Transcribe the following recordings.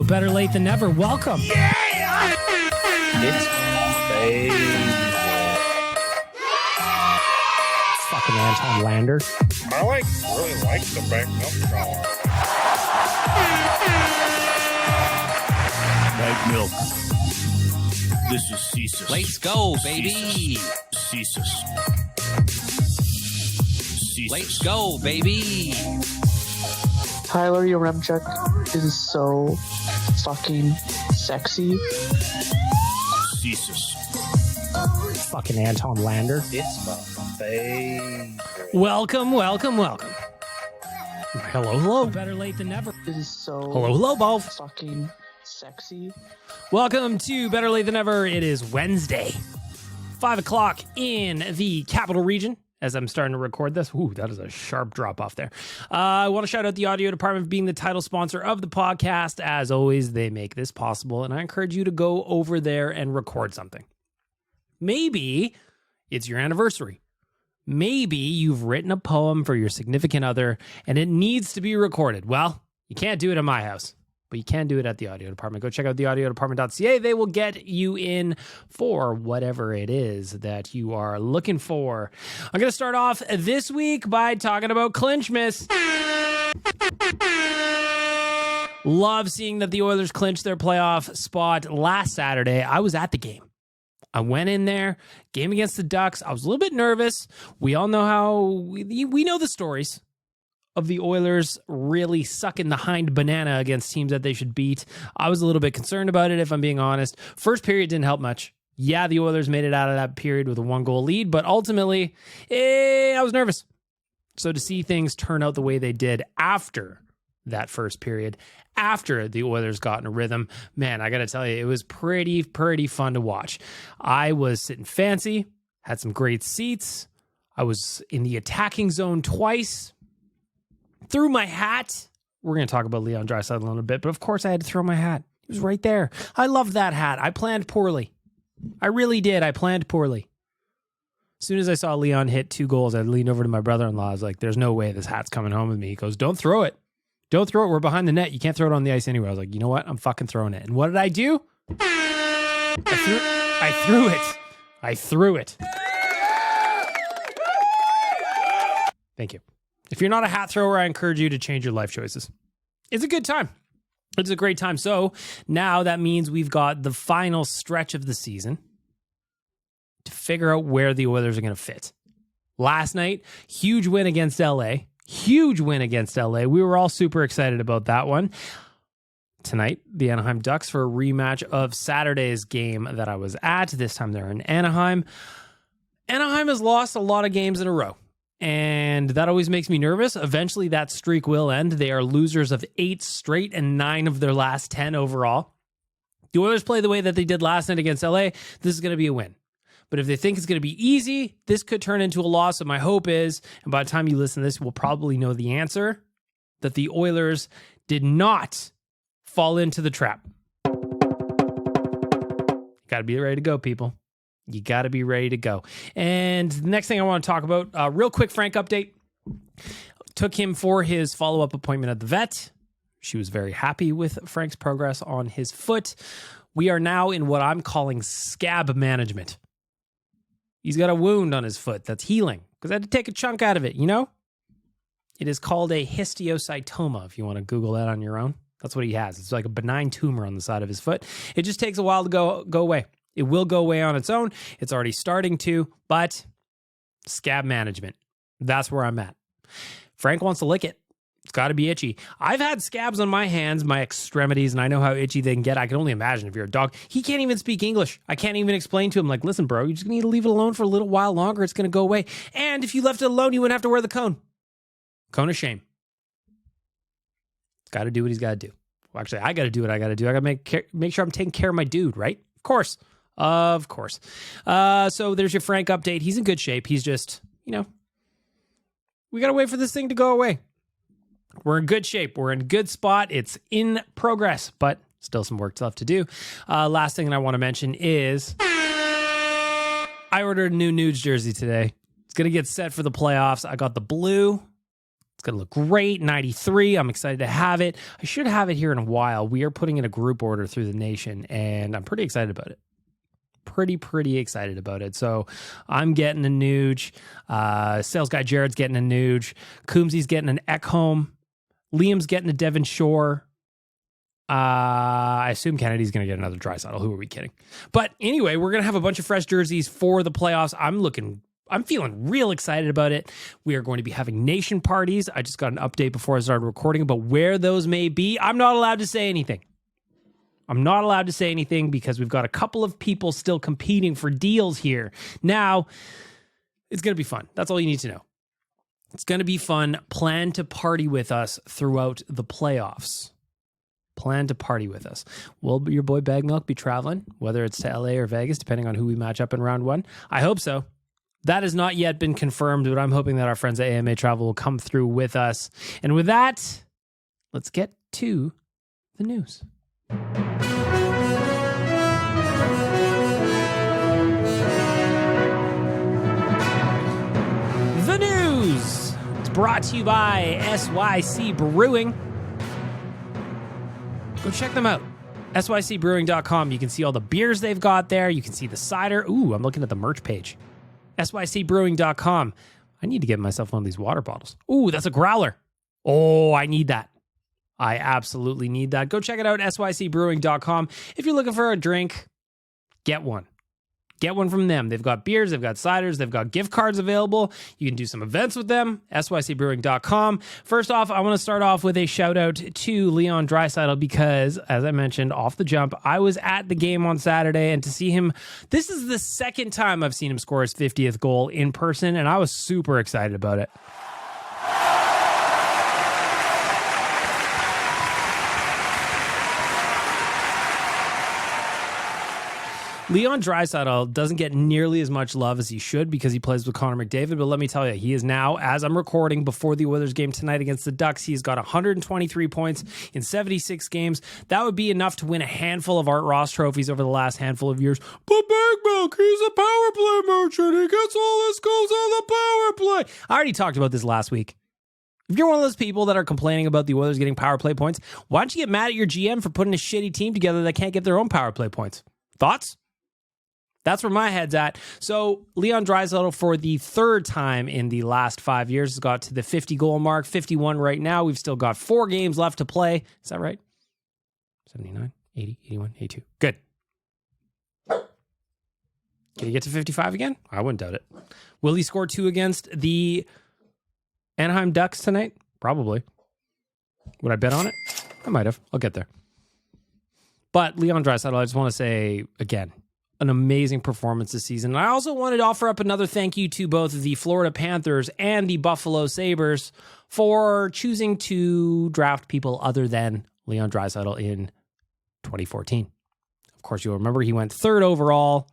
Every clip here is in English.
Better late than never. Welcome. Yeah! It's favorite. Fucking Anton Lander. I really like the back milk collar. Back milk. This is Cesus. Let's go, baby. Cesus. Let's go, baby. Tyler, your rem check is so fucking sexy. Cesus. Fucking Anton Lander. It's my favorite. Welcome. Hello. Better late than never. It is so Hello, both. fucking sexy. Welcome to Better Late Than Never. It is Wednesday, 5 o'clock in the capital region. As I'm starting to record this, that is a sharp drop off there. I want to shout out the audio department for being the title sponsor of the podcast. As always, they make this possible, and I encourage you to go over there and record something. Maybe it's your anniversary. Maybe you've written a poem for your significant other, and it needs to be recorded. Well, you can't do it at my house, but you can do it at the audio department. Go check out theaudiodepartment.ca. They will get you in for whatever it is that you are looking for. I'm going to start off this week by talking about Clinchmas. Love seeing that the Oilers clinched their playoff spot last Saturday. I was at the game. I went in there, game against the Ducks. I was a little bit nervous. We all know how, we know the stories of the Oilers really sucking the hind banana against teams that they should beat. I was a little bit concerned about it, if I'm being honest. First period didn't help much. Yeah, the Oilers made it out of that period with a 1-goal lead, but ultimately, I was nervous. So to see things turn out the way they did after that first period, after the Oilers got in a rhythm, man, I got to tell you, it was pretty fun to watch. I was sitting fancy, had some great seats. I was in the attacking zone twice. Threw my hat. We're going to talk about Leon Draisaitl in a bit, but of course I had to throw my hat. It was right there. I love that hat. I planned poorly. I really did. I planned poorly. As soon as I saw Leon hit 2 goals, I leaned over to my brother-in-law. I was like, there's no way this hat's coming home with me. He goes, don't throw it. Don't throw it. We're behind the net. You can't throw it on the ice anyway. I was like, you know what? I'm fucking throwing it. And what did I do? I threw it. Thank you. If you're not a hat thrower, I encourage you to change your life choices. It's a good time. It's a great time. So now that means we've got the final stretch of the season to figure out where the Oilers are going to fit. Last night, huge win against LA. We were all super excited about that one. Tonight, the Anaheim Ducks for a rematch of Saturday's game that I was at. This time they're in Anaheim. Anaheim has lost a lot of games in a row, and that always makes me nervous. Eventually, that streak will end. They are losers of 8 straight and 9 of their last 10 overall. The Oilers play the way that they did last night against LA. This is going to be a win. But if they think it's going to be easy, this could turn into a loss. So my hope is, and by the time you listen to this, we'll probably know the answer, that the Oilers did not fall into the trap. Got to be ready to go, people. You got to be ready to go. And the next thing I want to talk about, real quick Frank update. Took him for his follow-up appointment at the vet. She was very happy with Frank's progress on his foot. We are now in what I'm calling scab management. He's got a wound on his foot that's healing because I had to take a chunk out of it, you know? It is called a histiocytoma, if you want to Google that on your own. That's what he has. It's like a benign tumor on the side of his foot. It just takes a while to go away. It will go away on its own. It's already starting to, but scab management. That's where I'm at. Frank wants to lick it. It's got to be itchy. I've had scabs on my hands, my extremities, and I know how itchy they can get. I can only imagine if you're a dog. He can't even speak English. I can't even explain to him, like, listen, bro, you just need to leave it alone for a little while longer. It's going to go away. And if you left it alone, you wouldn't have to wear the cone. Cone of shame. He's got to do what he's got to do. Well, actually, I got to do what I got to do. I got to make sure I'm taking care of my dude, right? Of course. So there's your Frank update. He's in good shape. He's just, we got to wait for this thing to go away. We're in good shape. We're in a good spot. It's in progress, but still some work left to do. Last thing that I want to mention is I ordered a new Nudes jersey today. It's going to get set for the playoffs. I got the blue It's going to look great. 93. I'm excited to have it. I should have it here in a while. We are putting in a group order through the nation, and I'm pretty excited about it. Pretty excited about it. So I'm getting a Nuge. Sales guy Jared's getting a Nuge. Coombsy's getting an Ekholm. Liam's getting a Devon Shore. I assume Kennedy's going to get another Draisaitl. Who are we kidding? But anyway, we're going to have a bunch of fresh jerseys for the playoffs. I'm feeling real excited about it. We are going to be having nation parties. I just got an update before I started recording about where those may be. I'm not allowed to say anything. Because we've got a couple of people still competing for deals here. Now, it's going to be fun. That's all you need to know. It's going to be fun. Plan to party with us throughout the playoffs. Plan to party with us. Will your boy Bag Milk be traveling, whether it's to LA or Vegas, depending on who we match up in round one? I hope so. That has not yet been confirmed, but I'm hoping that our friends at AMA Travel will come through with us. And with that, let's get to the news. The news. It's brought to you by SYC Brewing. Go check them out. SYCbrewing.com. You can see all the beers they've got there. You can see the cider. Ooh, I'm looking at the merch page. SYCbrewing.com. I need to get myself one of these water bottles. Ooh, that's a growler. Oh, I need that. I absolutely need that. Go check it out, sycbrewing.com. If you're looking for a drink, get one. Get one from them. They've got beers, they've got ciders, they've got gift cards available. You can do some events with them, sycbrewing.com. First off, I want to start off with a shout out to Leon Draisaitl because, as I mentioned off the jump, I was at the game on Saturday, and to see him, this is the second time I've seen him score his 50th goal in person, and I was super excited about it. Leon Draisaitl doesn't get nearly as much love as he should because he plays with Connor McDavid, but let me tell you, he is now, as I'm recording before the Oilers game tonight against the Ducks, he's got 123 points in 76 games. That would be enough to win a handful of Art Ross trophies over the last handful of years. But Bag Milk, he's a power play merchant. He gets all his goals on the power play. I already talked about this last week. If you're one of those people that are complaining about the Oilers getting power play points, why don't you get mad at your GM for putting a shitty team together that can't get their own power play points? Thoughts? That's where my head's at. So Leon Draisaitl, for the third time in the last 5 years, has got to the 50-goal mark, 51 right now. We've still got 4 games left to play. Is that right? 79, 80, 81, 82. Good. Can he get to 55 again? I wouldn't doubt it. Will he score 2 against the Anaheim Ducks tonight? Probably. Would I bet on it? I might have. I'll get there. But Leon Draisaitl, I just want to say, again, an amazing performance this season. And I also wanted to offer up another thank you to both the Florida Panthers and the Buffalo Sabres for choosing to draft people other than Leon Draisaitl in 2014. Of course, you'll remember he went 3rd overall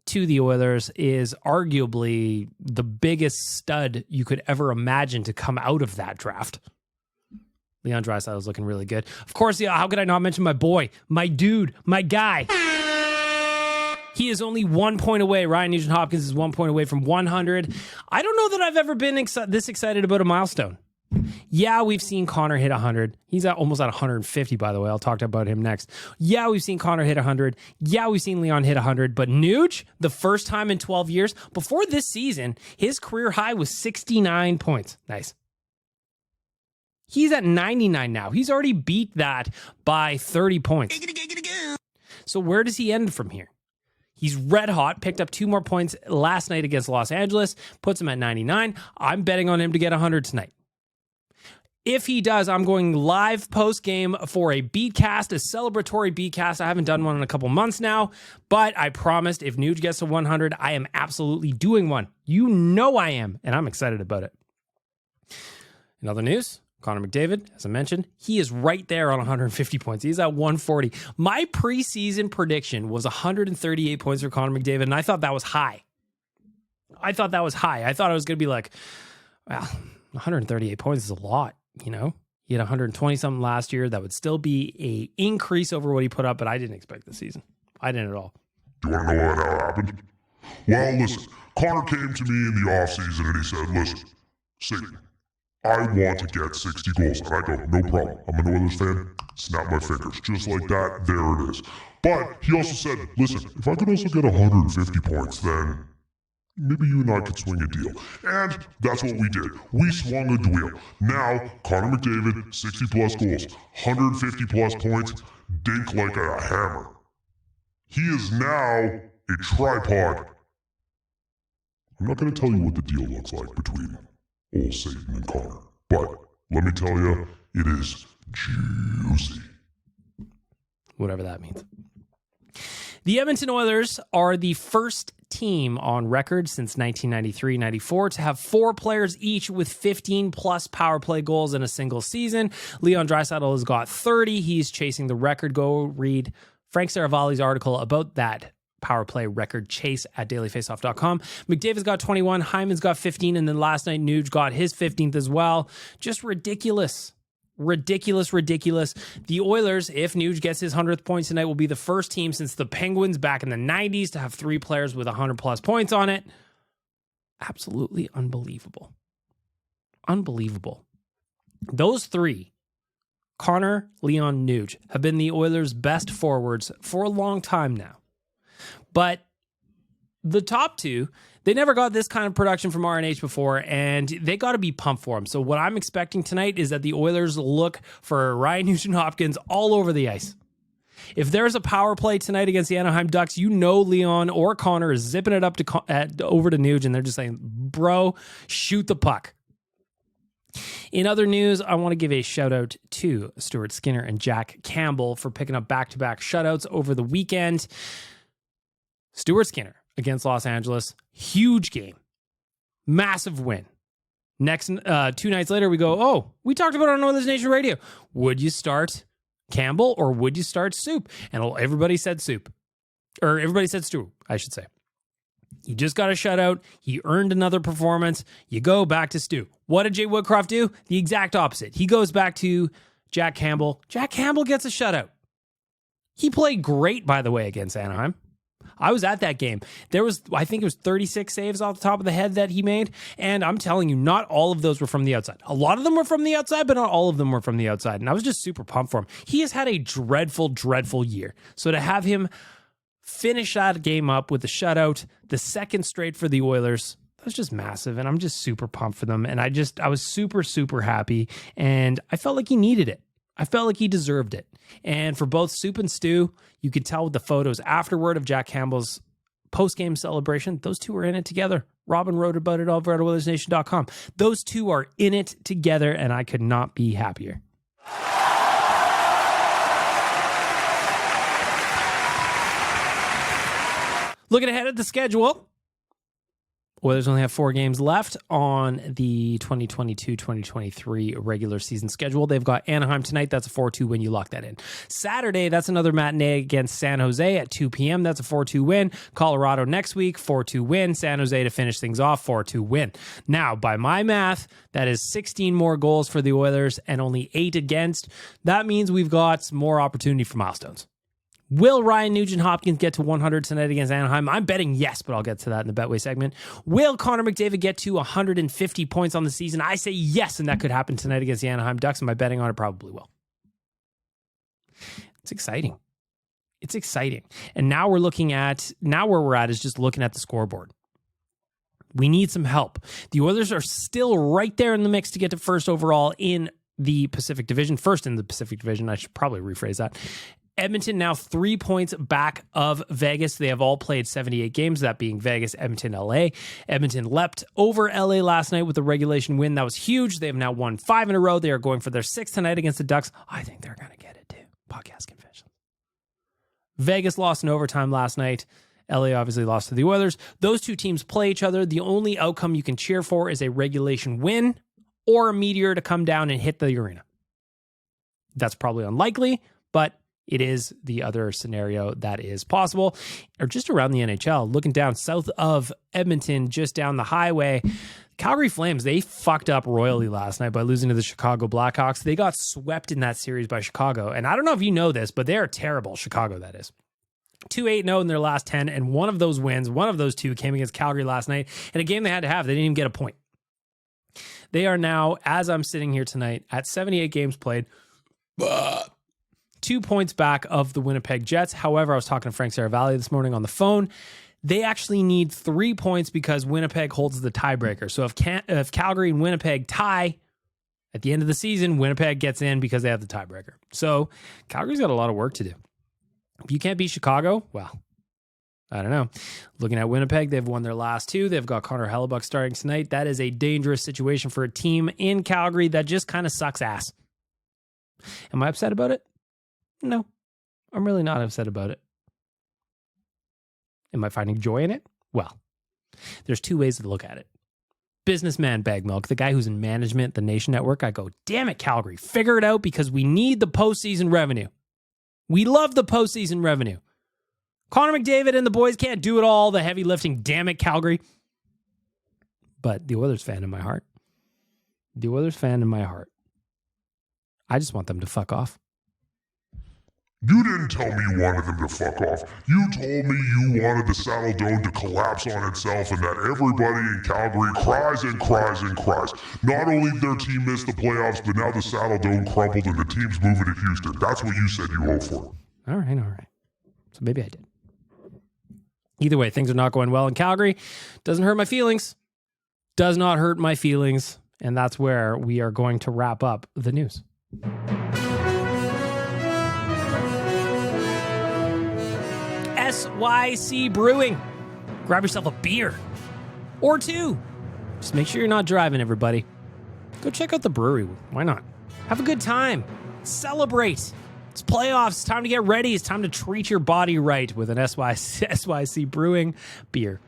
to the Oilers, is arguably the biggest stud you could ever imagine to come out of that draft. Leon Draisaitl is looking really good. Of course, yeah, how could I not mention my boy, my dude, my guy? He is only 1 point away. Ryan Nugent-Hopkins is 1 point away from 100. I don't know that I've ever been this excited about a milestone. Yeah, we've seen Connor hit 100. He's almost at 150, by the way. I'll talk about him next. Yeah, we've seen Connor hit 100. Yeah, we've seen Leon hit 100. But Nuge, the first time in 12 years, before this season, his career high was 69 points. Nice. He's at 99 now. He's already beat that by 30 points. So where does he end from here? He's red hot, picked up 2 more points last night against Los Angeles, puts him at 99. I'm betting on him to get 100 tonight. If he does, I'm going live post-game for a beatcast, a celebratory beatcast. I haven't done one in a couple months now, but I promised if Nuge gets to 100, I am absolutely doing one. You know I am, and I'm excited about it. In other news, Connor McDavid, as I mentioned, he is right there on 150 points. He's at 140. My preseason prediction was 138 points for Connor McDavid, and I thought that was high. I thought it was going to be like, well, 138 points is a lot, you know? He had 120-something last year. That would still be a increase over what he put up, but I didn't expect this season. I didn't at all. Do you want to know how it happened? Well, listen, Connor came to me in the offseason and he said, listen, Satan, I want to get 60 goals. And I go, no problem. I'm an Oilers fan. Snap my fingers. Just like that, there it is. But he also said, listen, if I could also get 150 points, then maybe you and I could swing a deal. And that's what we did. We swung a deal. Now, Connor McDavid, 60 plus goals, 150 plus points, dink like a hammer. He is now a tripod. I'm not going to tell you what the deal looks like between old Satan and Connor, but let me tell you, it is juicy. Whatever that means. The Edmonton Oilers are the first team on record since 1993-94 to have 4 players each with 15-plus power play goals in a single season. Leon Draisaitl has got 30. He's chasing the record. Go read Frank Saravalli's article about that power play record chase at dailyfaceoff.com. McDavid's got 21, Hyman's got 15, and then last night Nuge got his 15th as well. Just ridiculous. Ridiculous. The Oilers, if Nuge gets his 100th point tonight, will be the first team since the Penguins back in the 90s to have 3 players with 100-plus points on it. Absolutely unbelievable. Unbelievable. Those 3, Connor, Leon, Nuge, have been the Oilers' best forwards for a long time now. But the top 2, they never got this kind of production from RNH before, and they got to be pumped for them. So what I'm expecting tonight is that the Oilers look for Ryan Nugent-Hopkins all over the ice. If there's a power play tonight against the Anaheim Ducks, you know Leon or Connor is zipping it up to over to Nuge, and they're just saying, bro, shoot the puck. In other news, I want to give a shout out to Stuart Skinner and Jack Campbell for picking up back-to-back shutouts over the weekend. Stuart Skinner against Los Angeles, huge game, massive win. Next, 2 nights later, we go, oh, we talked about it on Oilers Nation Radio. Would you start Campbell or would you start Soup? And everybody said Soup. Or everybody said Stu, I should say. He just got a shutout. He earned another performance. You go back to Stu. What did Jay Woodcroft do? The exact opposite. He goes back to Jack Campbell. Jack Campbell gets a shutout. He played great, by the way, against Anaheim. I was at that game. There was, I think it was 36 saves off the top of the head that he made. And I'm telling you, not all of those were from the outside. A lot of them were from the outside, but not all of them were from the outside. And I was just super pumped for him. He has had a dreadful, dreadful year. So to have him finish that game up with a shutout, the second straight for the Oilers, that was just massive. And I'm just super pumped for them. And I was super, super happy. And I felt like he needed it. I felt like he deserved it. And for both Soup and Stu, you could tell with the photos afterward of Jack Campbell's post-game celebration, those two are in it together. Robin wrote about it over at OilersNation.com. Those two are in it together, and I could not be happier. Looking ahead at the schedule, Oilers only have 4 games left on the 2022-2023 regular season schedule. They've got Anaheim tonight. That's a 4-2 win. You lock that in. Saturday, that's another matinee against San Jose at 2 p.m. That's a 4-2 win. Colorado next week, 4-2 win. San Jose to finish things off, 4-2 win. Now, by my math, that is 16 more goals for the Oilers and only 8 against. That means we've got more opportunity for milestones. Will Ryan Nugent-Hopkins get to 100 tonight against Anaheim? I'm betting yes, but I'll get to that in the Betway segment. Will Connor McDavid get to 150 points on the season? I say yes, and that could happen tonight against the Anaheim Ducks, and my betting on it probably will. It's exciting. It's exciting. And now where we're at is just looking at the scoreboard. We need some help. The Oilers are still right there in the mix to get to first overall in the Pacific Division. First in the Pacific Division. I should probably rephrase that. Edmonton now 3 points back of Vegas. They have all played 78 games, that being Vegas, Edmonton, LA. Edmonton leapt over LA last night with a regulation win. That was huge. They have now won 5 in a row. They are going for their 6th tonight against the Ducks. I think they're going to get it too. Podcast confessions. Vegas lost in overtime last night. LA obviously lost to the Oilers. Those two teams play each other. The only outcome you can cheer for is a regulation win or a meteor to come down and hit the arena. That's probably unlikely, but it is the other scenario that is possible. Or just around the NHL, looking down south of Edmonton, just down the highway, Calgary Flames, they fucked up royally last night by losing to the Chicago Blackhawks. They got swept in that series by Chicago. And I don't know if you know this, but they are terrible, Chicago, that is. 2-8-0 in their last 10, and one of those wins, one of those two came against Calgary last night in a game they had to have. They didn't even get a point. They are now, as I'm sitting here tonight, at 78 games played, 2 points back of the Winnipeg Jets. However, I was talking to Frank Saravalli this morning on the phone. They actually need 3 points because Winnipeg holds the tiebreaker. So if Calgary and Winnipeg tie at the end of the season, Winnipeg gets in because they have the tiebreaker. So Calgary's got a lot of work to do. If you can't beat Chicago, well, I don't know. Looking at Winnipeg, they've won their last 2. They've got Connor Hellebuck starting tonight. That is a dangerous situation for a team in Calgary that just kind of sucks ass. Am I upset about it? No, I'm really not upset about it. Am I finding joy in it? Well, there's 2 ways to look at it. Businessman Bag Milk, the guy who's in management, the Nation Network, I go, damn it, Calgary, figure it out because we need the postseason revenue. We love the postseason revenue. Connor McDavid and the boys can't do it all, the heavy lifting, damn it, Calgary. But the Oilers fan in my heart. The Oilers fan in my heart. I just want them to fuck off. You didn't tell me you wanted them to fuck off. You told me you wanted the Saddle Dome to collapse on itself and that everybody in Calgary cries and cries and cries. Not only did their team miss the playoffs, but now the Saddle Dome crumbled and the team's moving to Houston. That's what you said you hoped for. All right. So maybe I did. Either way, things are not going well in Calgary. Doesn't hurt my feelings. Does not hurt my feelings. And that's where we are going to wrap up the news. SYC Brewing. Grab yourself a beer or 2. Just make sure you're not driving, everybody. Go check out the brewery. Why not? Have a good time. Celebrate. It's playoffs. It's time to get ready. It's time to treat your body right with an SYC Brewing beer.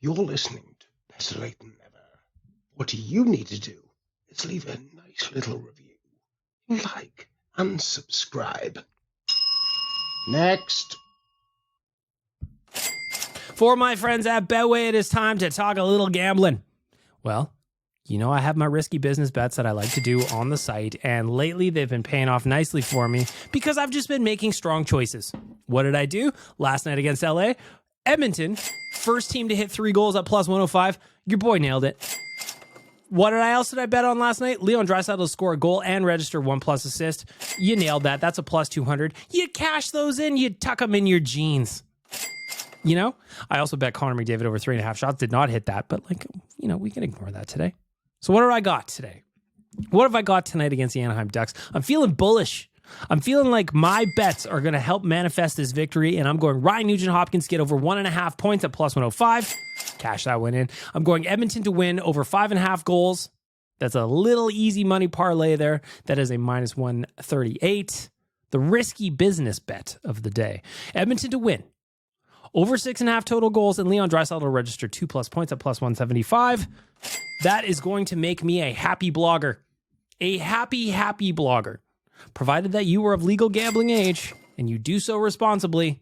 You're listening to Better Lait Than Never. What you need to do is leave a nice little review. Like and subscribe. Next. For my friends at Betway, it is time to talk a little gambling. Well, you know I have my risky business bets that I like to do on the site, and lately they've been paying off nicely for me because I've just been making strong choices. What did I do? Last night against LA, Edmonton, first team to hit 3 goals at plus 105. Your boy nailed it. What else did I bet on last night? Leon Draisaitl to score a goal and register 1+ assist. You nailed that. That's a plus 200. You cash those in, you tuck them in your jeans. You know? I also bet Connor McDavid over 3.5 shots. Did not hit that, but we can ignore that today. So what do I got today? What have I got tonight against the Anaheim Ducks? I'm feeling bullish. I'm feeling like my bets are going to help manifest this victory, and I'm going Ryan Nugent-Hopkins to get over 1.5 points at plus 105. Cash that one in. I'm going Edmonton to win over 5.5 goals. That's a little easy money parlay there. That is a minus 138. The risky business bet of the day. Edmonton to win over 6.5 total goals, and Leon Draisaitl to register 2+ points at plus 175. That is going to make me a happy blogger. A happy blogger. Provided that you are of legal gambling age and you do so responsibly,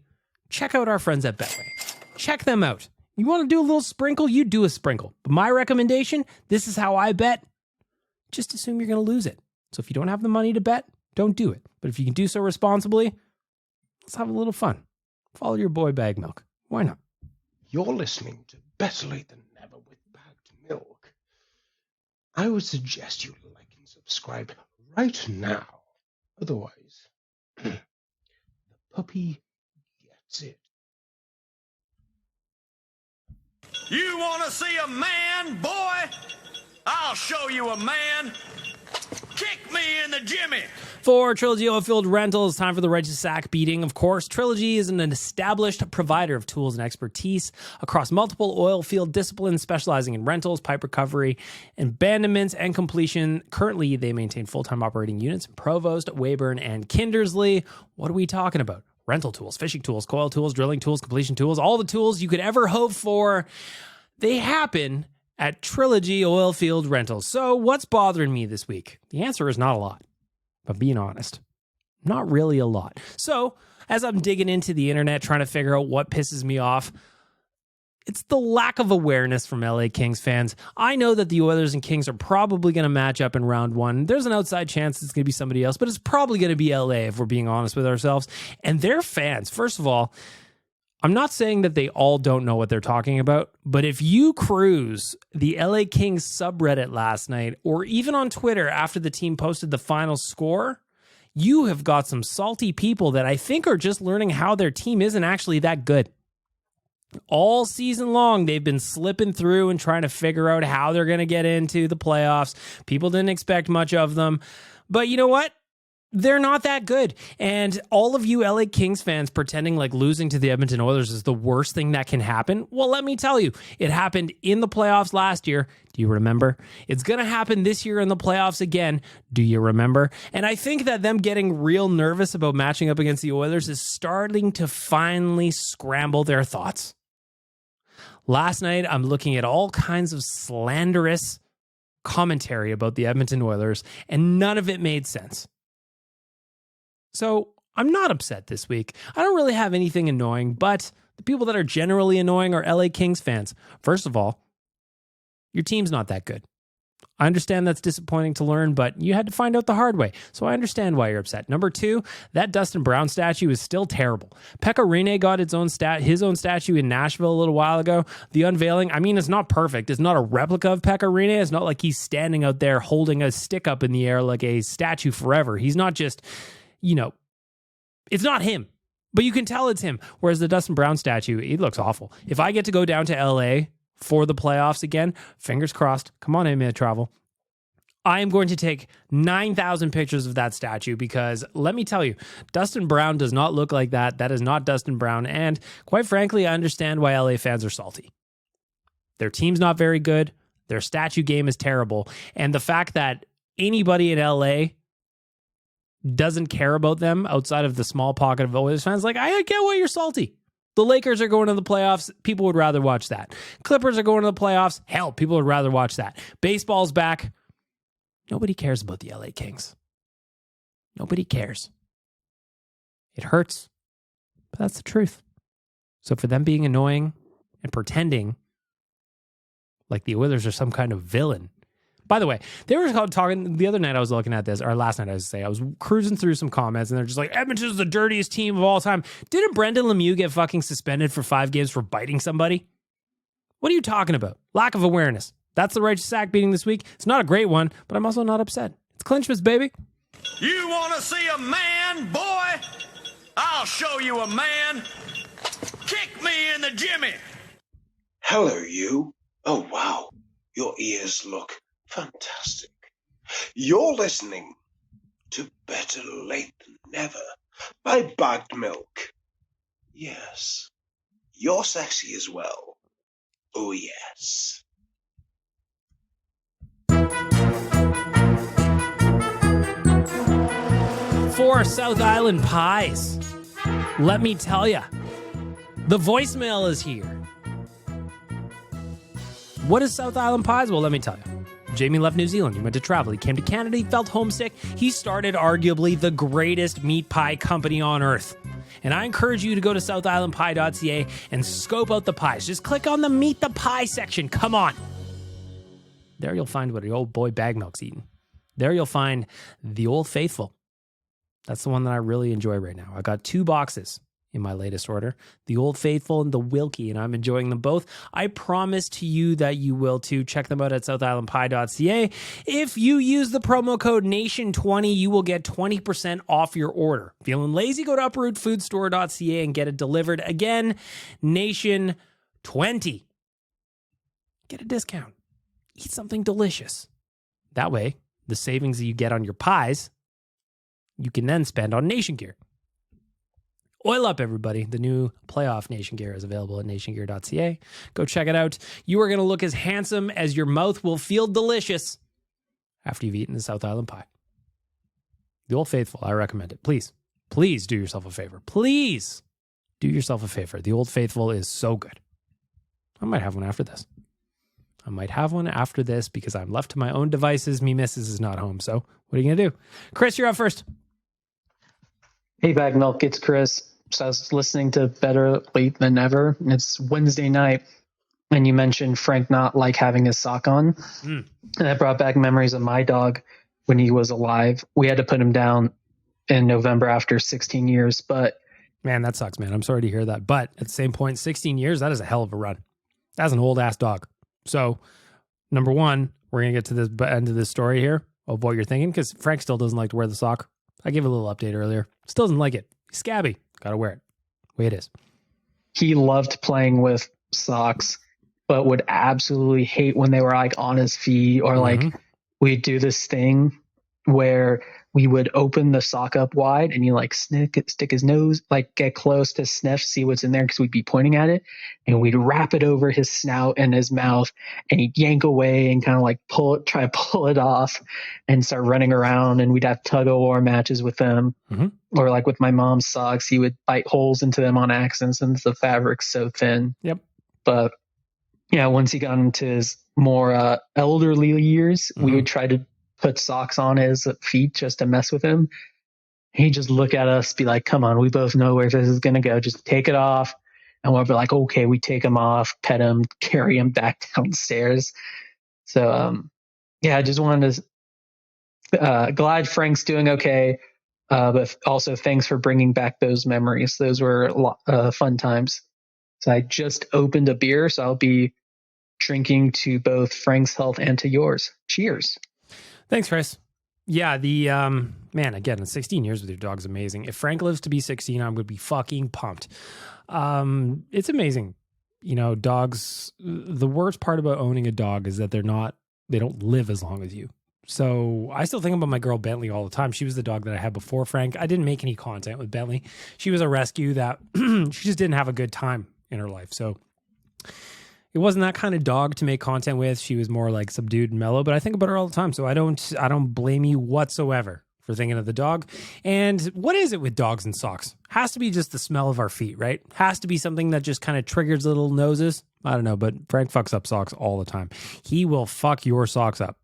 check out our friends at Betway. Check them out. You want to do a little sprinkle? You do a sprinkle. But my recommendation, this is how I bet. Just assume you're going to lose it. So if you don't have the money to bet, don't do it. But if you can do so responsibly, let's have a little fun. Follow your boy Bag Milk. Why not? You're listening to Better Lait Than Never with Bagged Milk. I would suggest you like and subscribe right now. Otherwise, the puppy gets it. You want to see a man, boy? I'll show you a man. Kick me in the jimmy. For Trilogy Oilfield Rental, it's time for the Righteous Sack beating. Of course, Trilogy is an established provider of tools and expertise across multiple oil field disciplines, specializing in rentals, pipe recovery, abandonments, and completion. Currently, they maintain full-time operating units in Provost, Weyburn, and Kindersley. What are we talking about? Rental tools, fishing tools, coil tools, drilling tools, completion tools, all the tools you could ever hope for. They happen at Trilogy Oilfield Rentals. So what's bothering me this week? The answer is not a lot. But being honest, not really a lot. So as I'm digging into the internet, trying to figure out what pisses me off, it's the lack of awareness from LA Kings fans. I know that the Oilers and Kings are probably going to match up in round 1. There's an outside chance it's going to be somebody else, but it's probably going to be LA if we're being honest with ourselves. And their fans, first of all, I'm not saying that they all don't know what they're talking about, but if you cruise the LA Kings subreddit last night, or even on Twitter after the team posted the final score, you have got some salty people that I think are just learning how their team isn't actually that good. All season long, they've been slipping through and trying to figure out how they're going to get into the playoffs. People didn't expect much of them. But you know what? They're not that good. And all of you LA Kings fans pretending like losing to the Edmonton Oilers is the worst thing that can happen. Well, let me tell you, it happened in the playoffs last year. Do you remember? It's going to happen this year in the playoffs again. Do you remember? And I think that them getting real nervous about matching up against the Oilers is starting to finally scramble their thoughts. Last night, I'm looking at all kinds of slanderous commentary about the Edmonton Oilers, and none of it made sense. So I'm not upset this week. I don't really have anything annoying, but the people that are generally annoying are LA Kings fans. First of all, your team's not that good. I understand that's disappointing to learn, but you had to find out the hard way. So I understand why you're upset. Number two, that Dustin Brown statue is still terrible. Pekka Rinne got his own statue in Nashville a little while ago. The unveiling, I mean, it's not perfect. It's not a replica of Pekka Rinne. It's not like he's standing out there holding a stick up in the air like a statue forever. He's not just, it's not him, but you can tell it's him. Whereas the Dustin Brown statue, it looks awful. If I get to go down to LA for the playoffs again, fingers crossed, come on, Amy, travel. I am going to take 9,000 pictures of that statue because let me tell you, Dustin Brown does not look like that. That is not Dustin Brown. And quite frankly, I understand why LA fans are salty. Their team's not very good. Their statue game is terrible. And the fact that anybody in LA doesn't care about them outside of the small pocket of Oilers fans, like, I get why you're salty. The Lakers are going to the playoffs. People would rather watch that. Clippers are going to the playoffs. Hell, people would rather watch that. Baseball's back. Nobody cares about the LA Kings. Nobody cares. It hurts, but that's the truth. So for them being annoying and pretending like the Oilers are some kind of villain. By the way, they were talking the other night I was looking at this, or last night I was cruising through some comments and they're just like, Edmonton's the dirtiest team of all time. Didn't Brendan Lemieux get fucking suspended for 5 games for biting somebody? What are you talking about? Lack of awareness. That's the righteous sack beating this week. It's not a great one, but I'm also not upset. It's Clinchmas, baby. You want to see a man, boy? I'll show you a man. Kick me in the jimmy. Hello, you. Oh, wow. Your ears look fantastic. You're listening to Better Late Than Never by Bagged Milk. Yes, you're sexy as well. Oh, yes. For South Island Pies, let me tell ya, the voicemail is here. What is South Island Pies? Well, let me tell you. Jamie left New Zealand. He went to travel. He came to Canada. He felt homesick. He started arguably the greatest meat pie company on earth. And I encourage you to go to southislandpie.ca and scope out the pies. Just click on the Meet the Pie section. Come on. There you'll find what your old boy Bag Milk's eating. There you'll find the Old Faithful. That's the one that I really enjoy right now. I got 2 boxes in my latest order, the Old Faithful and the Wilkie, and I'm enjoying them both. I promise to you that you will too. Check them out at southislandpie.ca. If you use the promo code NATION20, you will get 20% off your order. Feeling lazy? Go to uprootfoodstore.ca and get it delivered. Again, NATION20. Get a discount. Eat something delicious. That way, the savings that you get on your pies, you can then spend on Nation Gear. Oil up, everybody. The new playoff Nation Gear is available at nationgear.ca. Go check it out. You are going to look as handsome as your mouth will feel delicious after you've eaten the South Island pie. The Old Faithful, I recommend it. Please, please do yourself a favor. Please do yourself a favor. The Old Faithful is so good. I might have one after this. Because I'm left to my own devices. Me missus is not home. So what are you going to do? Chris, you're up first. Hey, Bag Milk, it's Chris. So I was listening to Better Late Than Never. It's Wednesday night, and you mentioned Frank not like having his sock on. And that brought back memories of my dog when he was alive. We had to put him down in November after 16 years, but Man, that sucks, man. I'm sorry to hear that. But at the same point, 16 years, that is a hell of a run. That's an old ass dog. So, number one, we're going to get to the end of this story here of what you're thinking, because Frank still doesn't like to wear the sock. I gave a little update earlier. Still doesn't like it. He's scabby. Got to wear it. Way it is. He loved playing with socks, but would absolutely hate when they were like on his feet, or like we'd do this thing where we would open the sock up wide and he like stick his nose, like get close to sniff, see what's in there, because we'd be pointing at it, and we'd wrap it over his snout and his mouth, and he'd yank away and kind of like try to pull it off and start running around, and we'd have tug of war matches with them. Or like with my mom's socks, he would bite holes into them on accident since the fabric's so thin. Yep. But yeah, once he got into his more elderly years, we would try to put socks on his feet just to mess with him. He'd just look at us, be like, come on, we both know where this is going to go. Just take it off. And we'll be like, okay, we take him off, pet him, carry him back downstairs. So, yeah, I just wanted to, glad Frank's doing okay. But also thanks for bringing back those memories. Those were fun times. So I just opened a beer, so I'll be drinking to both Frank's health and to yours. Cheers. Thanks, Chris. Yeah, the man, again, 16 years with your dog's amazing. If Frank lives to be 16, I'm going to be fucking pumped. It's amazing. You know, dogs, the worst part about owning a dog is that they don't live as long as you. So I still think about my girl Bentley all the time. She was the dog that I had before Frank. I didn't make any content with Bentley. She was a rescue that she just didn't have a good time in her life. So it wasn't that kind of dog to make content with. She was more like subdued and mellow, but I think about her all the time. So I don't blame you whatsoever for thinking of the dog. And what is it with dogs and socks? Has to be just the smell of our feet, right? Has to be something that just kind of triggers little noses. I don't know, but Frank fucks up socks all the time. He will fuck your socks up.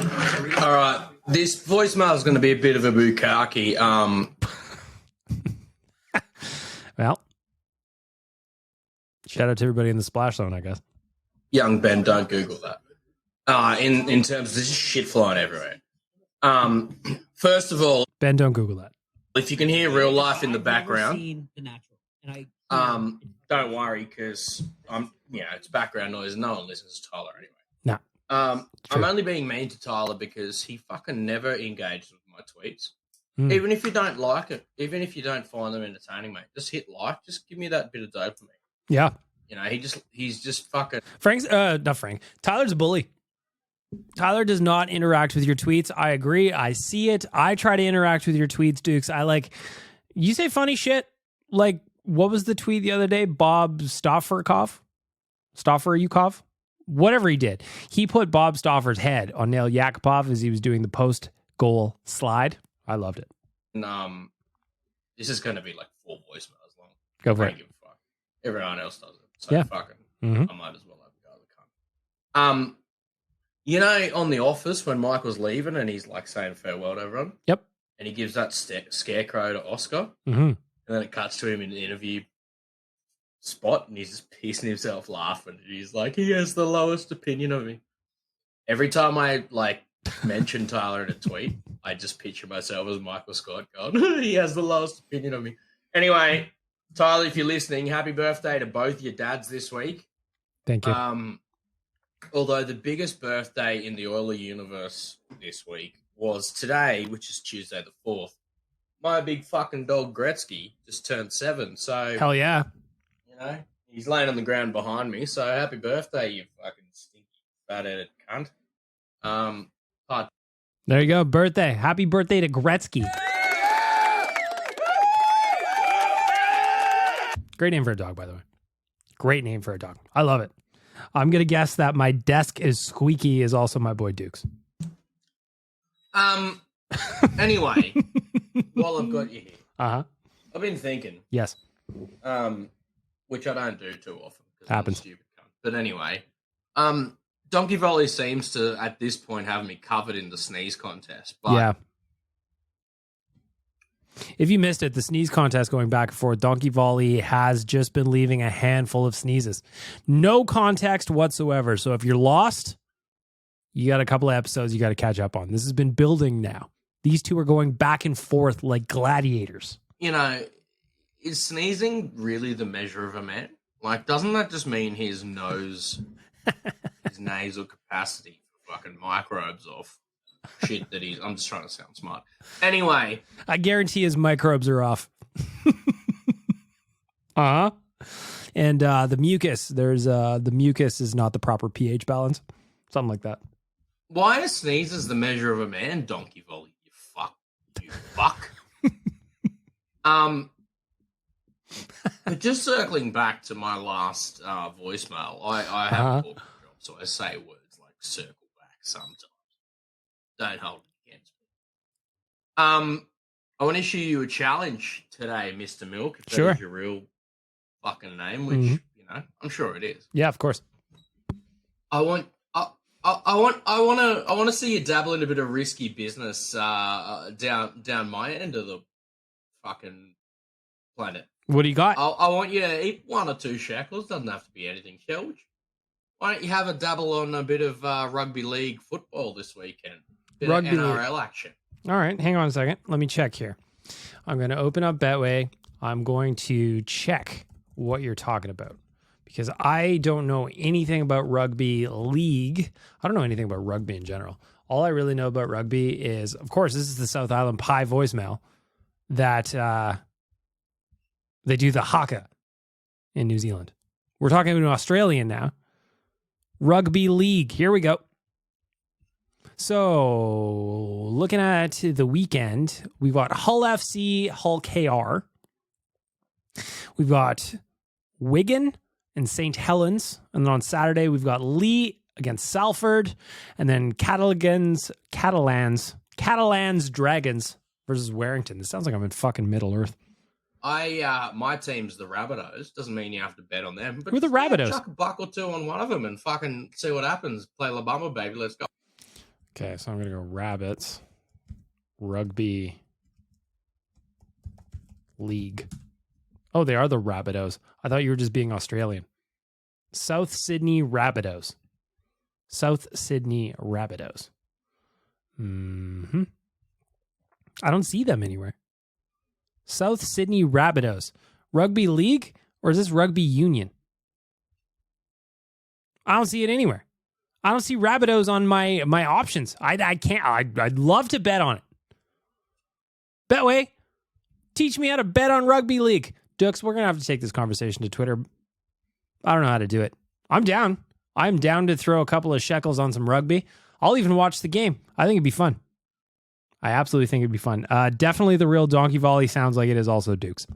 All right, this voicemail is going to be a bit of a bukkake. Well, shout out to everybody in the splash zone, I guess. Young Ben, don't Google that. In terms of this shit flying everywhere. First of all, Ben, don't Google that. if you can hear real life in the background, don't worry, because it's background noise and no one listens to Tyler anyway. No. I'm only being mean to Tyler because he fucking never engages with my tweets. Even if you don't like it, even if you don't find them entertaining, mate, just hit like. Just give me that bit of dopamine. Yeah. You know, he's just fucking... Not Frank. Tyler's a bully. Tyler does not interact with your tweets. I agree. I see it. I try to interact with your tweets, Dukes. You say funny shit. Like, what was the tweet the other day? Bob Stofferkov? Whatever he did. He put Bob Stoffer's head on Nail Yakupov as he was doing the post-goal slide. I loved it. And, this is going to be like 4 voicemails long. Go for it. I don't give a fuck. Everyone else does it. So Yeah. fucking, Mhm. I might as well have a go at the cunt. You know, on The Office, when Mike was leaving and he's like saying farewell to everyone? Yep. And he gives that scarecrow to Oscar. Mm-hmm. And then it cuts to him in the interview spot and he's just pissing himself laughing. And he's like, he has the lowest opinion of me. Every time I mention Tyler in a tweet, I just picture myself as Michael Scott going, he has the lowest opinion of me. Anyway, Tyler, if you're listening, happy birthday to both your dads this week. Thank you. Although the biggest birthday in the Oiler universe this week was today, which is Tuesday the 4th. My big fucking dog Gretzky just turned 7. So Hell yeah. you know, he's laying on the ground behind me. So happy birthday, you fucking stinky fat-headed cunt. There you go. Birthday. Happy birthday to Gretzky. Great name for a dog, by the way. Great name for a dog. I love it. I'm going to guess that my desk is squeaky is also my boy Dukes. Anyway, while I've got you here, Uh-huh. I've been thinking, Yes. which I don't do too often. 'Cause Happens. I'm a stupid cunt. But anyway, Donkey Volley seems to, at this point, have me covered in the sneeze contest. But Yeah. If you missed it, the sneeze contest going back and forth, Donkey Volley has just been leaving a handful of sneezes. No context whatsoever. So if you're lost, you got a couple of episodes you got to catch up on. This has been building now. These two are going back and forth like gladiators. you know, is sneezing really the measure of a man? Like, doesn't that just mean his nose, his nasal capacity for fucking microbes off shit that he's... I'm just trying to sound smart. Anyway. I guarantee his microbes are off. Uh-huh. And the mucus, the mucus is not the proper pH balance. Something like that. Why are sneezes the measure of a man, Donkey Volley? You fuck. You fuck. But just circling back to my last voicemail, I have a corporate job, so I say words like circle back sometimes. Don't hold it against me. I want to issue you a challenge today, Mr. Milk, if that is your real fucking name, which, you know, I'm sure it is. Yeah, of course. I want to see you dabble in a bit of risky business down my end of the fucking planet. What do you got? I want you to eat 1 or 2 shekels. Doesn't have to be anything huge. Why don't you have a dabble on a bit of rugby league football this weekend? Bit of NRL action. All right, hang on a second. Let me check here. I'm going to open up Betway. I'm going to check what you're talking about because I don't know anything about rugby league. I don't know anything about rugby in general. All I really know about rugby is, of course, this is the South Island Pie voicemail that they do the haka in New Zealand. We're talking to an Australian now. Rugby league. Here we go. So, looking at the weekend, we've got Hull FC, Hull KR. We've got Wigan and St. Helens. And then on Saturday, we've got Lee against Salford. And then Catalans Dragons versus Warrington. This sounds like I'm in fucking Middle Earth. My team's the Rabbitohs. Doesn't mean you have to bet on them. But who are the Rabbitohs? Chuck a buck or 2 on one of them and fucking see what happens. Play La Bamba, baby. Let's go. Okay, so I'm going to go Rabbits. Rugby League. Oh, they are the Rabbitohs. I thought you were just being Australian. South Sydney Rabbitohs. South Sydney Rabbitohs. I don't see them anywhere. South Sydney Rabbitohs. Rugby League? Or is this Rugby Union? I don't see it anywhere. I don't see Rabbitohs on my options. I can't. I'd love to bet on it. Betway, teach me how to bet on Rugby League. Dux, we're going to have to take this conversation to Twitter. I don't know how to do it. I'm down. I'm down to throw a couple of shekels on some rugby. I'll even watch the game. I think it'd be fun. I absolutely think it'd be fun. Definitely the real Donkey Volley sounds like it is also Dukes.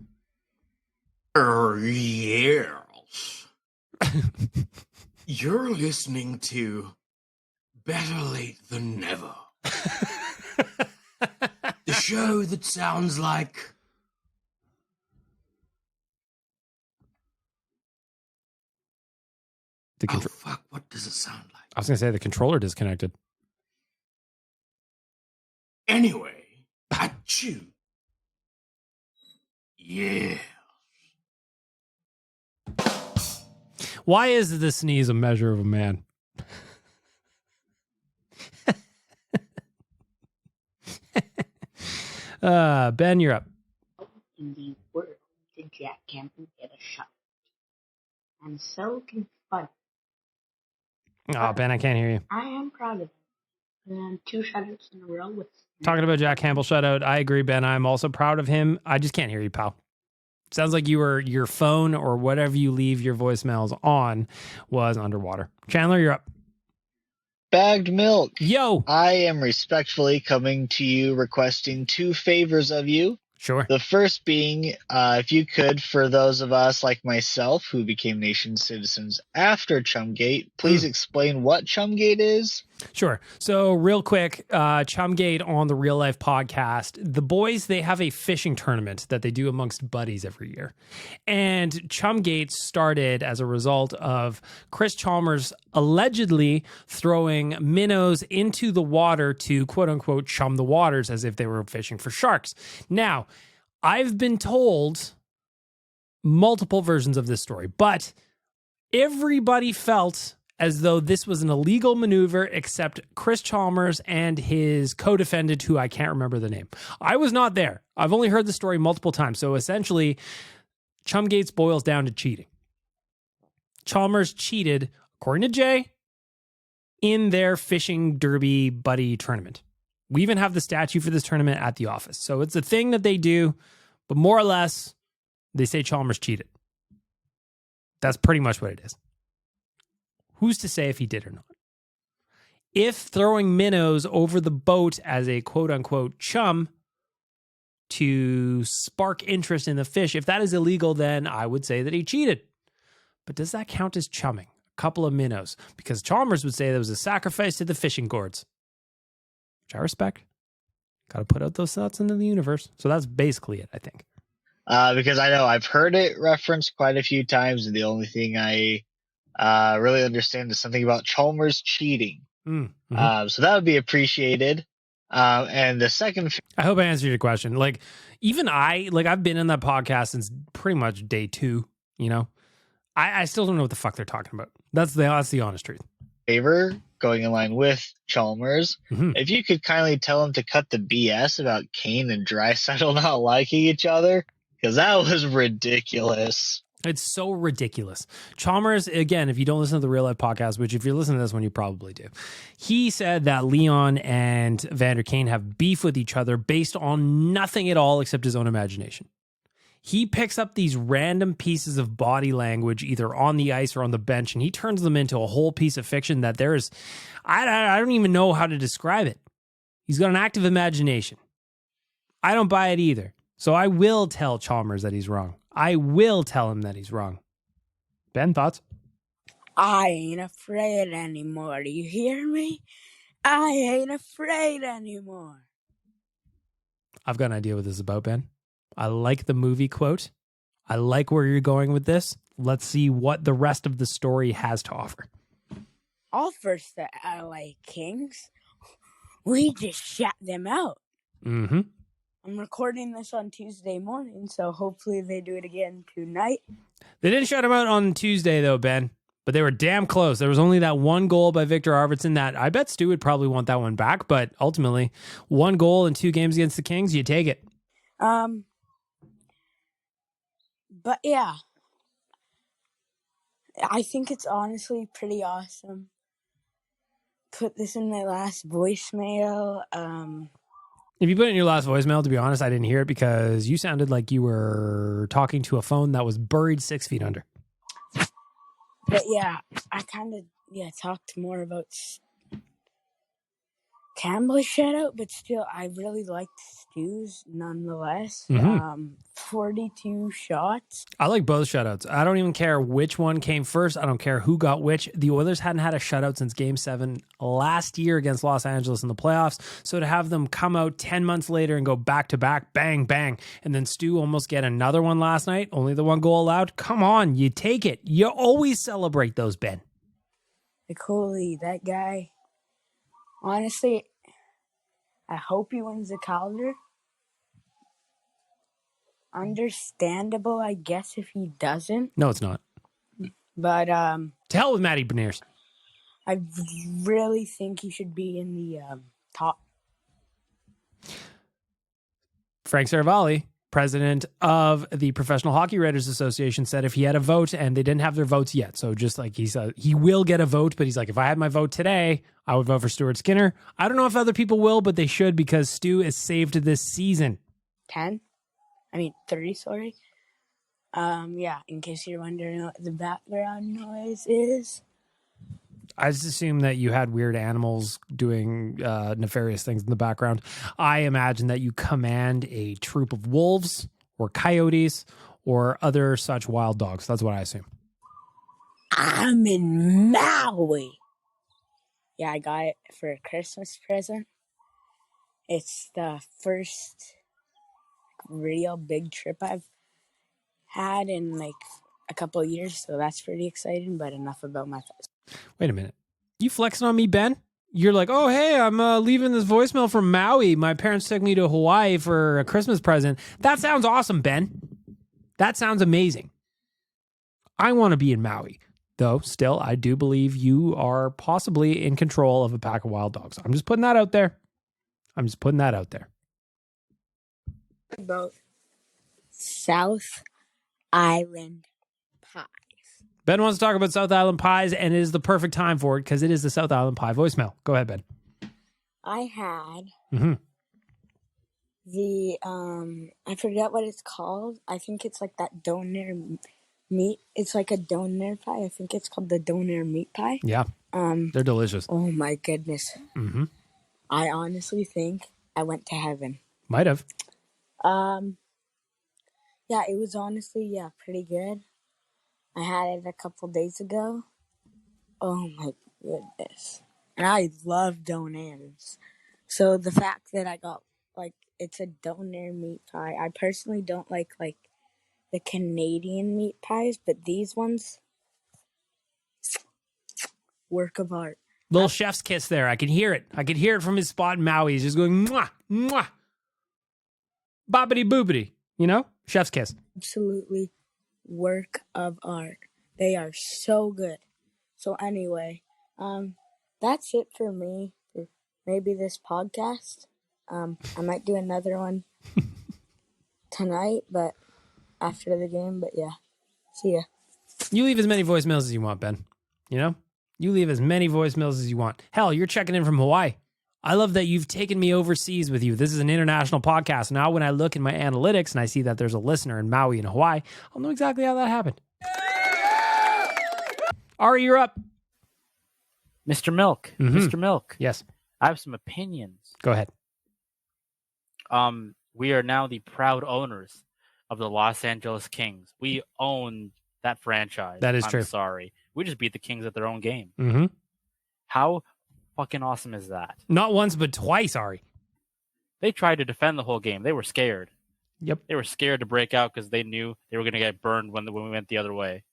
Yes. You're listening to Better Late Than Never. The show that sounds like... fuck, what does it sound like? I was going to say the controller disconnected. Anyway, achoo. Yeah. Why is the sneeze a measure of a man? Ben, you're up. In the world did Jack Campbell get a shot? I'm so confused. Oh, Ben, I can't hear you. I am proud of him. 2 shutouts in a row with... Talking about Jack Campbell shutout, I agree, Ben. I'm also proud of him. I just can't hear you, pal. Sounds like your phone or whatever you leave your voicemails on was underwater. Chandler, you're up. Bagged Milk. Yo. I am respectfully coming to you requesting 2 favors of you. Sure. The first being, if you could, for those of us like myself who became nation citizens after Chumgate, please explain what Chumgate is. Sure. So real quick, Chumgate on the Real Life podcast, the boys, they have a fishing tournament that they do amongst buddies every year. And Chumgate started as a result of Chris Chalmers allegedly throwing minnows into the water to quote unquote chum the waters as if they were fishing for sharks. Now, I've been told multiple versions of this story, but everybody felt as though this was an illegal maneuver except Chris Chalmers and his co-defendant, who I can't remember the name. I was not there. I've only heard the story multiple times. So essentially, Chumgates boils down to cheating. Chalmers cheated, according to Jay, in their fishing derby buddy tournament. We even have the statue for this tournament at the office. So it's a thing that they do, but more or less, they say Chalmers cheated. That's pretty much what it is. Who's to say if he did or not? If throwing minnows over the boat as a quote-unquote chum to spark interest in the fish, if that is illegal, then I would say that he cheated. But does that count as chumming? A couple of minnows. Because Chalmers would say there was a sacrifice to the fishing gourds. Which I respect. Got to put out those thoughts into the universe. So that's basically it, I think. Because I know I've heard it referenced quite a few times, and the only thing I really understand is something about Chalmers cheating. So that would be appreciated. And the second, I hope I answered your question. Like, even I've been in that podcast since pretty much day 2. You know, I still don't know what the fuck they're talking about. That's the honest truth. Favor going in line with Chalmers. If you could kindly tell him to cut the BS about Kane and Draisaitl not liking each other, because that was ridiculous. It's so ridiculous. Chalmers, again, if you don't listen to the Real Life podcast, which if you're listening to this one, you probably do, he said that Leon and Vander Kane have beef with each other based on nothing at all except his own imagination. He picks up these random pieces of body language, either on the ice or on the bench, and he turns them into a whole piece of fiction that there's, I don't even know how to describe it. He's got an active imagination. I don't buy it either. So I will tell Chalmers that he's wrong. I will tell him that he's wrong. Ben, thoughts? I ain't afraid anymore. Do you hear me? I ain't afraid anymore. I've got an idea what this is about, Ben. I like the movie quote. I like where you're going with this. Let's see what the rest of the story has to offer. I'll first the LA Kings. We just shut them out. Mm-hmm. I'm recording this on Tuesday morning, so hopefully they do it again tonight. They didn't shut him out on Tuesday, though, Ben, but they were damn close. There was only that one goal by Victor Arvidsson that I bet Stu would probably want that one back, but ultimately, 1 goal in 2 games against the Kings, you take it. But yeah, I think it's honestly pretty awesome. Put this in my last voicemail. If you put it in your last voicemail, to be honest, I didn't hear it because you sounded like you were talking to a phone that was buried 6 feet under. But yeah, I kind of talked more about Campbell's shutout, but still, I really liked Stu's nonetheless. 42 shots. I like both shutouts. I don't even care which one came first. I don't care who got which. The Oilers hadn't had a shutout since Game 7 last year against Los Angeles in the playoffs. So to have them come out 10 months later and go back-to-back, bang, bang, and then Stu almost get another one last night, only the 1 goal allowed, come on, you take it. You always celebrate those, Ben. Cooley, that guy, honestly, I hope he wins the Calder. Understandable, I guess, if he doesn't. No, it's not. But to hell with Matty Beniers. I really think he should be in the top. Frank Saravalli, president of the Professional Hockey Writers Association, said if he had a vote, and they didn't have their votes yet, so just like he said, he will get a vote, but he's like, if I had my vote today, I would vote for Stuart Skinner. I don't know if other people will, but they should because Stu is saved this season. 30, sorry. Yeah, in case you're wondering what the background noise is. I just assume that you had weird animals doing nefarious things in the background. I imagine that you command a troop of wolves or coyotes or other such wild dogs. That's what I assume. I'm in Maui. Yeah, I got it for a Christmas present. It's the first real big trip I've had in like a couple of years, so that's pretty exciting, but enough about my face. Wait a minute. You flexing on me, Ben? You're like, oh, hey, I'm leaving this voicemail from Maui. My parents took me to Hawaii for a Christmas present. That sounds awesome, Ben. That sounds amazing. I want to be in Maui. Though, still, I do believe you are possibly in control of a pack of wild dogs. I'm just putting that out there. About South Island pie. Ben wants to talk about South Island pies, and it is the perfect time for it because it is the South Island pie voicemail. Go ahead, Ben. I had Mm-hmm. the I forget what it's called. I think it's like that doner meat. It's like a doner pie. I think it's called the doner meat pie. Yeah. They're delicious. Oh my goodness. Mm-hmm. I honestly think I went to heaven. Might have. Yeah, it was honestly pretty good. I had it a couple days ago. Oh my goodness. And I love doners. So the fact that I got it's a doner meat pie. I personally don't like the Canadian meat pies, but these ones, work of art. Little chef's kiss there. I can hear it. I can hear it from his spot in Maui. He's just going, mwah, mwah. Bobbity boobity. You know? Chef's kiss. Absolutely work of art. They are so good. So anyway, that's it for me for maybe this podcast. I might do another one tonight, but after the game, but yeah. See ya. You leave as many voicemails as you want, Ben. You know? You leave as many voicemails as you want. Hell, you're checking in from Hawaii. I love that you've taken me overseas with you. This is an international podcast. Now, when I look in my analytics and I see that there's a listener in Maui and Hawaii, I'll know exactly how that happened. Ari, you're up. Mr. Milk. Mm-hmm. Mr. Milk. Yes. I have some opinions. Go ahead. We are now the proud owners of the Los Angeles Kings. We own that franchise. That is I'm true. sorry. We just beat the Kings at their own game. Mm-hmm. How fucking awesome is that? Not once, but twice, Ari. They tried to defend the whole game. They were scared. Yep. They were scared to break out because they knew they were going to get burned when we went the other way.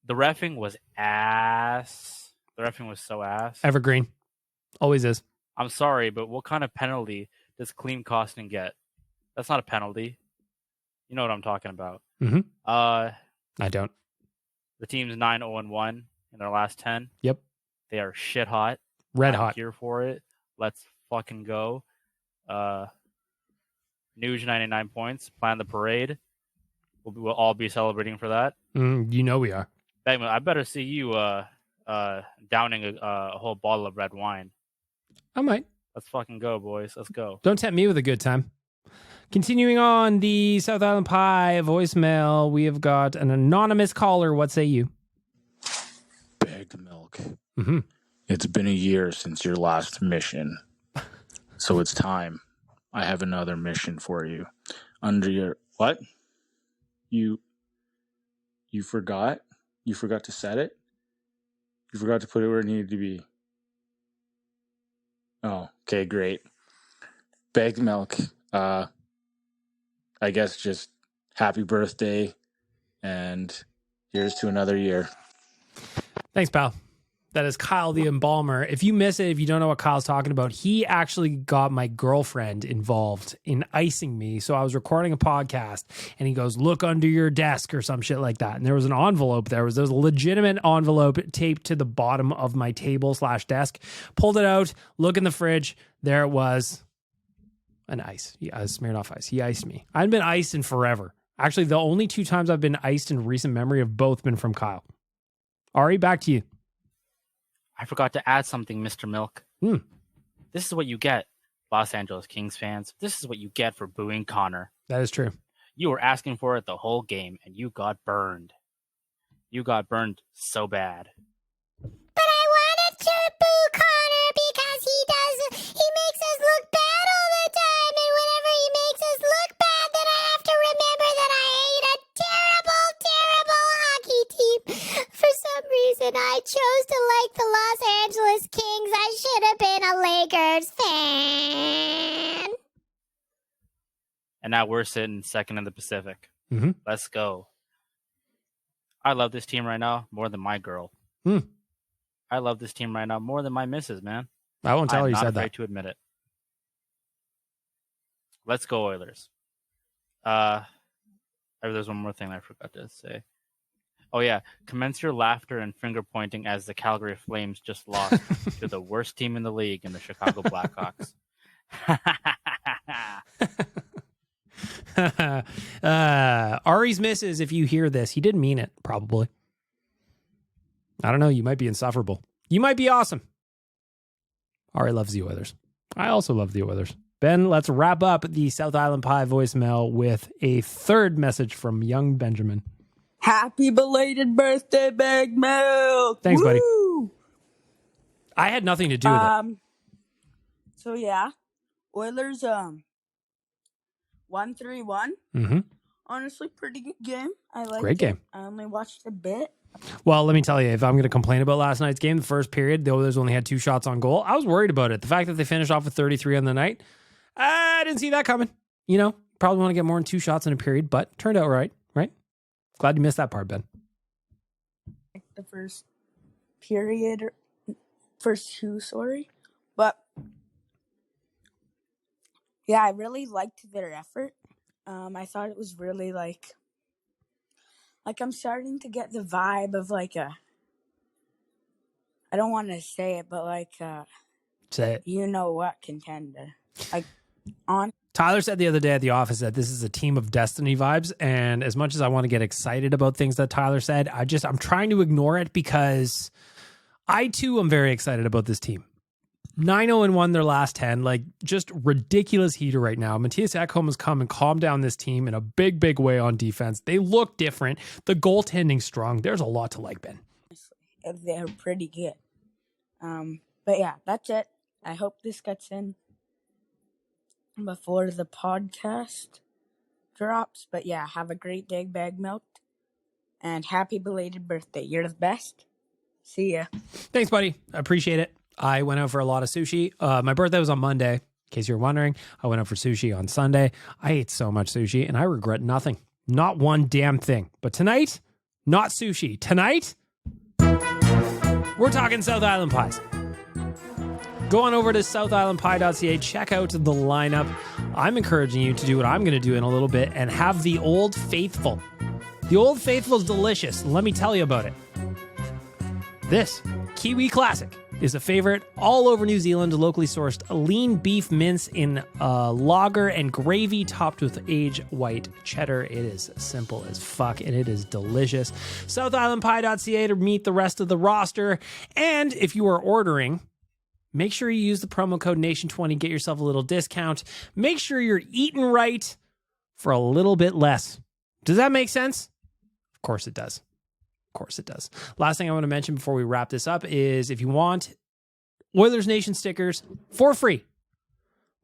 The reffing was ass. The reffing was so ass. Evergreen. Always is. I'm sorry, but what kind of penalty does Clean Costin get? That's not a penalty. You know what I'm talking about. Mm-hmm. I don't. The team's 9-0-1 in their last 10. Yep. They are shit hot. Red I'm hot. Here for it. Let's fucking go. Nuge 99 points. Plan the parade. We'll all be celebrating for that. You know we are. Bagman, I better see you downing a whole bottle of red wine. I might. Let's fucking go, boys. Let's go. Don't tempt me with a good time. Continuing on the South Island Pie voicemail, we have got an anonymous caller. What say you? Bagged milk. Mm-hmm. It's been a year since your last mission. So it's time. I have another mission for you. Under your... What? You forgot? You forgot to set it? You forgot to put it where it needed to be. Oh, okay, great. Bagged milk. I guess just happy birthday, and here's to another year. Thanks, pal. That is Kyle the Embalmer. If you miss it, if you don't know what Kyle's talking about, he actually got my girlfriend involved in icing me. So I was recording a podcast and he goes, look under your desk or some shit like that. And there was an envelope there. There was a legitimate envelope taped to the bottom of my table/desk. Pulled it out, look in the fridge. There it was. An ice. Yeah, smeared off ice. He iced me. I hadn't been iced in forever. Actually, the only 2 times I've been iced in recent memory have both been from Kyle. Ari, back to you. I forgot to add something, Mr. Milk. This is what you get, Los Angeles Kings fans. This is what you get for booing Connor. That is true. You were asking for it the whole game, and you got burned. You got burned so bad. But I wanted to boo Connor because he makes us look bad all the time, and whenever he makes us look bad, then I have to remember that I hate a terrible, terrible hockey team. For some reason, I chose to like the Los Angeles Kings. I should have been a Lakers fan. And now we're sitting second in the Pacific. Mm-hmm. Let's go. I love this team right now more than my girl. I love this team right now more than my missus, man. I won't tell her you said I'm not that. afraid to admit it. Let's go, Oilers. There's one more thing I forgot to say. Oh, yeah. Commence your laughter and finger pointing as the Calgary Flames just lost to the worst team in the league in the Chicago Blackhawks. Ari's misses, if you hear this, he didn't mean it, probably. I don't know. You might be insufferable. You might be awesome. Ari loves the Oilers. I also love the Oilers. Ben, let's wrap up the South Island Pie voicemail with a third message from young Benjamin. Happy belated birthday, Big Milk. Thanks, buddy. Woo! I had nothing to do with it. So yeah, Oilers 1-3-1. Mm-hmm. Honestly, pretty good game. I liked Great game. I only watched a bit. Well, let me tell you, if I'm going to complain about last night's game, the first period, the Oilers only had 2 shots on goal. I was worried about it. The fact that they finished off with 33 on the night, I didn't see that coming. You know, probably want to get more than 2 shots in a period, but turned out right? Glad you missed that part, Ben. The first period, first 2, sorry. But yeah, I really liked their effort. I thought it was really like I'm starting to get the vibe of like I don't want to say it, but like say it. You know what contender. Tyler said the other day at the office that this is a team of destiny vibes. And as much as I want to get excited about things that Tyler said, I'm trying to ignore it because I too am very excited about this team. 9-0-1 their last 10, like just ridiculous heater right now. Matthias Ekholm has come and calmed down this team in a big, big way on defense. They look different. The goaltending's strong. There's a lot to like, Ben. They're pretty good. But yeah, that's it. I hope this gets in before the podcast drops. But yeah, have a great day, Bag Milk. And happy belated birthday. You're the best. See ya. Thanks, buddy. I appreciate it. I went out for a lot of sushi. My birthday was on Monday, in case you're wondering. I went out for sushi on Sunday. I ate so much sushi, and I regret nothing. Not one damn thing. But tonight, not sushi. Tonight, we're talking South Island pies. Go on over to southislandpie.ca. Check out the lineup. I'm encouraging you to do what I'm going to do in a little bit and have the Old Faithful. The Old Faithful is delicious. Let me tell you about it. This Kiwi Classic is a favorite all over New Zealand, locally sourced lean beef mince in lager and gravy topped with aged white cheddar. It is simple as fuck and it is delicious. SouthIslandPie.ca to meet the rest of the roster. And if you are ordering, make sure you use the promo code Nation20, get yourself a little discount. Make sure you're eating right for a little bit less. Does that make sense? Of course it does. Of course it does. Last thing I want to mention before we wrap this up is if you want Oilers Nation stickers for free,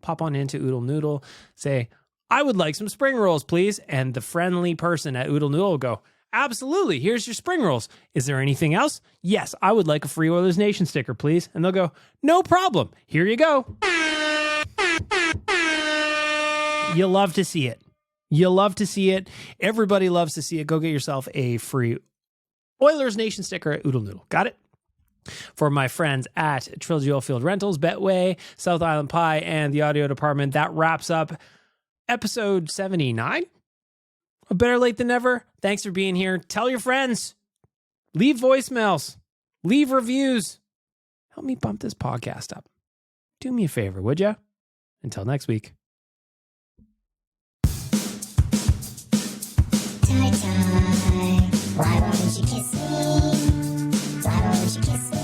pop on into Oodle Noodle, say, I would like some spring rolls, please. And the friendly person at Oodle Noodle will go, absolutely, here's your spring rolls. Is there anything else? Yes, I would like a free Oilers Nation sticker, please. And they'll go, no problem. Here you go. You love to see it. You love to see it. Everybody loves to see it. Go get yourself a free Oilers Nation sticker at Oodle Noodle. Got it? For my friends at Trilogy Oilfield Rentals, Betway, South Island Pie, and the audio department, that wraps up episode 79 of Better Late Than Never. Thanks for being here. Tell your friends. Leave voicemails. Leave reviews. Help me bump this podcast up. Do me a favor, would you? Until next week. Tie-tie, why won't you kiss me? Why won't you kiss me?